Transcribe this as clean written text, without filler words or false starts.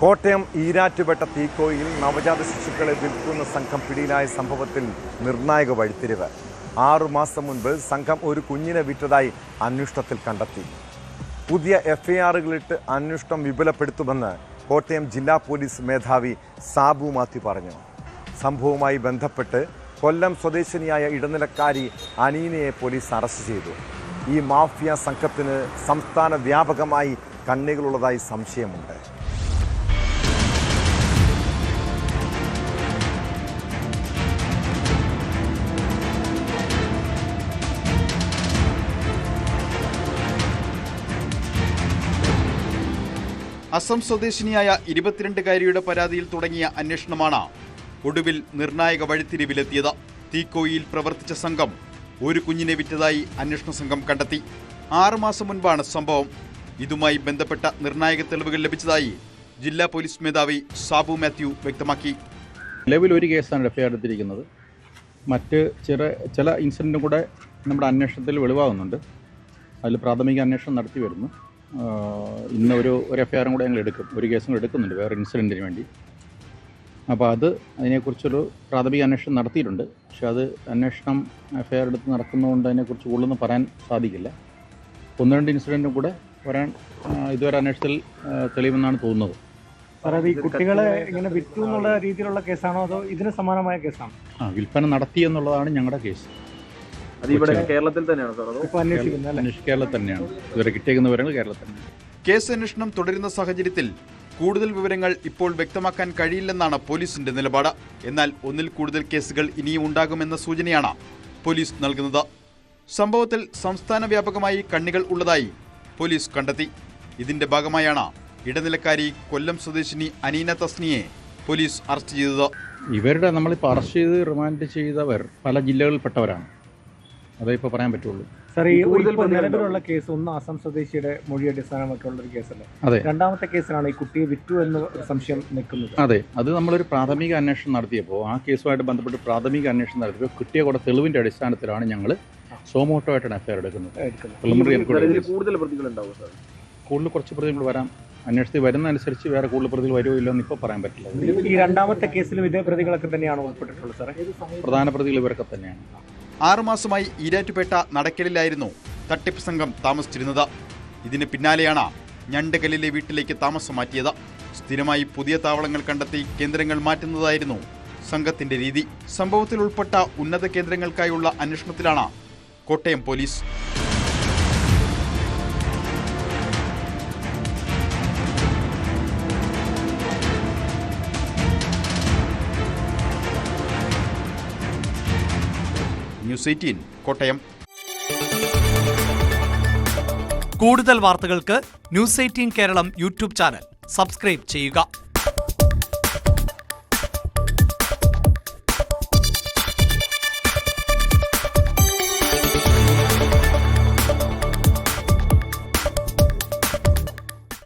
കോട്ടയം ഈരാറ്റുപേട്ട തീക്കോയിൽ നവജാത ശിശുക്കളെ വിൽക്കുന്ന സംഘം പിടിയിലായ സംഭവത്തിൽ നിർണായക വഴിത്തിരിവ്. 6 മാസം മുൻപ് സംഘം ഒരു കുഞ്ഞിനെ വിറ്റതായി അന്വേഷണത്തിൽ കണ്ടെത്തി. പുതിയ എഫ്ഐആറുകളിട്ട് അന്വേഷണം വിപുലപ്പെടുത്തുമെന്ന് കോട്ടയം ജില്ലാ പോലീസ് മേധാവി സാബു മാത്യു പറഞ്ഞു. സംഭവവുമായി ബന്ധപ്പെട്ട് കൊല്ലം സ്വദേശിനിയായ ഇടനിലക്കാരി അനീനയെ പോലീസ് അറസ്റ്റ് ചെയ്തു. ഈ മാഫിയ സംഘത്തിന് സംസ്ഥാന വ്യാപകമായി കണ്ണികളുള്ളതായി സംശയമുണ്ട്. അസം സ്വദേശിനിയായ 22-കാരിയുടെ പരാതിയിൽ തുടങ്ങിയ അന്വേഷണമാണ് ഒടുവിൽ നിർണായക വഴിത്തിരിവിലെത്തിയത്. തീക്കോയിൽ പ്രവർത്തിച്ച സംഘം ഒരു കുഞ്ഞിനെ വിറ്റതായി അന്വേഷണ സംഘം കണ്ടെത്തി. 6 മാസം മുൻപാണ് സംഭവം. ഇതുമായി ബന്ധപ്പെട്ട നിർണായക തെളിവുകൾ ലഭിച്ചതായി ജില്ലാ പോലീസ് മേധാവി സാബു മാത്യു വ്യക്തമാക്കി. നിലവിൽ ഒരു കേസാണ് എഫ്ഐആർ എടുത്തിരിക്കുന്നത്. മറ്റ് ചില ഇൻസിഡൻറ്റും കൂടെ നമ്മുടെ അന്വേഷണത്തിൽ വെളിവാകുന്നുണ്ട്. അതിൽ പ്രാഥമിക അന്വേഷണം നടത്തി വരുന്നു. ഇന്ന് ഒരു എഫ്ഐആറും കൂടെ ഞങ്ങൾ എടുക്കും. ഒരു കേസും കൂടെ എടുക്കുന്നുണ്ട് വേറെ ഇൻസിഡൻറ്റിന് വേണ്ടി. അപ്പോൾ അതിനെക്കുറിച്ചൊരു പ്രാഥമിക അന്വേഷണം നടത്തിയിട്ടുണ്ട്. പക്ഷേ അത് അന്വേഷണം എഫ്ഐആർ എടുത്ത് നടക്കുന്നതുകൊണ്ട് അതിനെക്കുറിച്ച് കൂടുതലൊന്നും പറയാൻ സാധിക്കില്ല. 1-2 ഇൻസിഡൻറ്റും കൂടെ വരാൻ ഇതുവരെ അന്വേഷണത്തിൽ തെളിവെന്നാണ് തോന്നുന്നത്. സാറത് ഈ കുട്ടികളെ ഇങ്ങനെ വിറ്റു എന്നുള്ള രീതിയിലുള്ള കേസാണോ അതോ ഇതിന് സമാനമായ കേസാണോ? വിൽപ്പന നടത്തി എന്നുള്ളതാണ് ഞങ്ങളുടെ കേസ്. കേരളത്തിൽ തന്നെയാണ് കേരളത്തിൽ തന്നെയാണ് ഇതുവരെ കിട്ടിയേക്കുന്ന വിവരങ്ങൾ കേരളത്തിൽ തന്നെയാണ്. കേസ് അന്വേഷണം തുടരുന്ന സാഹചര്യത്തിൽ കൂടുതൽ വിവരങ്ങൾ ഇപ്പോൾ വ്യക്തമാക്കാൻ കഴിയില്ലെന്നാണ് പോലീസിന്റെ നിലപാട്. എന്നാൽ ഒന്നിൽ കൂടുതൽ കേസുകൾ ഇനിയും ഉണ്ടാകുമെന്ന സൂചനയാണ് പോലീസ് നൽകുന്നത്. സംഭവത്തിൽ സംസ്ഥാന വ്യാപകമായി കണ്ണികൾ ഉള്ളതായി പോലീസ് കണ്ടെത്തി. ഇതിന്റെ ഭാഗമായാണ് ഇടനിലക്കാരി കൊല്ലം സ്വദേശിനി അനീന തസ്നിയെ പോലീസ് അറസ്റ്റ് ചെയ്തത്. ഇവരുടെ നമ്മളിപ്പോൾ അറസ്റ്റ് ചെയ്ത് റിമാൻഡ് ചെയ്തവർ പല ജില്ലകളിൽപ്പെട്ടവരാണ്. അതേ ഇപ്പോൾ പറയാൻ പറ്റുള്ളൂ. സാർ, ഈ നിലവിലുള്ള കേസ് ഒന്ന് അസം സ്വദേശിയുടെ മൊഴി അടിസ്ഥാനമാക്കിയുള്ള ഒരു കേസല്ലേ? അതെ. രണ്ടാമത്തെ കേസിലാണ് ഈ കുട്ടിയെ വിറ്റു എന്ന് സംശയം നിൽക്കുന്നത്. അതെ, അത് നമ്മളൊരു പ്രാഥമിക അന്വേഷണം നടത്തിയപ്പോൾ ആ കേസുമായിട്ട് ബന്ധപ്പെട്ട് പ്രാഥമിക അന്വേഷണം നടത്തിയപ്പോൾ കിട്ടിയ കൂടെ തെളിവിന്റെ അടിസ്ഥാനത്തിലാണ് ഞങ്ങൾ സോമോട്ടോ ആയിട്ടാണ് എഫ്ഐആർ എടുക്കുന്നത്. കൂടുതൽ കുറച്ച് പ്രതികൾ വരാം. അന്വേഷണത്തിൽ വരുന്ന അനുസരിച്ച് വേറെ കൂടുതൽ പ്രതികൾ വരുമോ ഇല്ലോ എന്ന് ഇപ്പോൾ പറയാൻ പറ്റില്ല. ഈ രണ്ടാമത്തെ കേസിലും ഇതേ പ്രതികളൊക്കെ തന്നെയാണ് ഉൾപ്പെട്ടിട്ടുള്ളത് സാറേ? പ്രധാന പ്രതികൾ ഇവരൊക്കെ തന്നെയാണ്. 6 മാസമായി ഈരാറ്റുപേട്ട നടക്കലിലായിരുന്നു തട്ടിപ്പ് സംഘം താമസിച്ചിരുന്നത്. ഇതിന് പിന്നാലെയാണ് ഞണ്ടകലിലെ വീട്ടിലേക്ക് താമസം മാറ്റിയത്. സ്ഥിരമായി പുതിയ താവളങ്ങൾ കണ്ടെത്തി കേന്ദ്രങ്ങൾ മാറ്റുന്നതായിരുന്നു സംഘത്തിന്റെ രീതി. സംഭവത്തിൽ ഉൾപ്പെട്ട ഉന്നത കേന്ദ്രങ്ങൾക്കായുള്ള അന്വേഷണത്തിലാണ് കോട്ടയം പോലീസ്. ന്യൂസ് 18 കോട്ടയം. കൂടുതൽ വാർത്തകൾക്ക് news 18 Keralam YouTube channel subscribe ചെയ്യുക.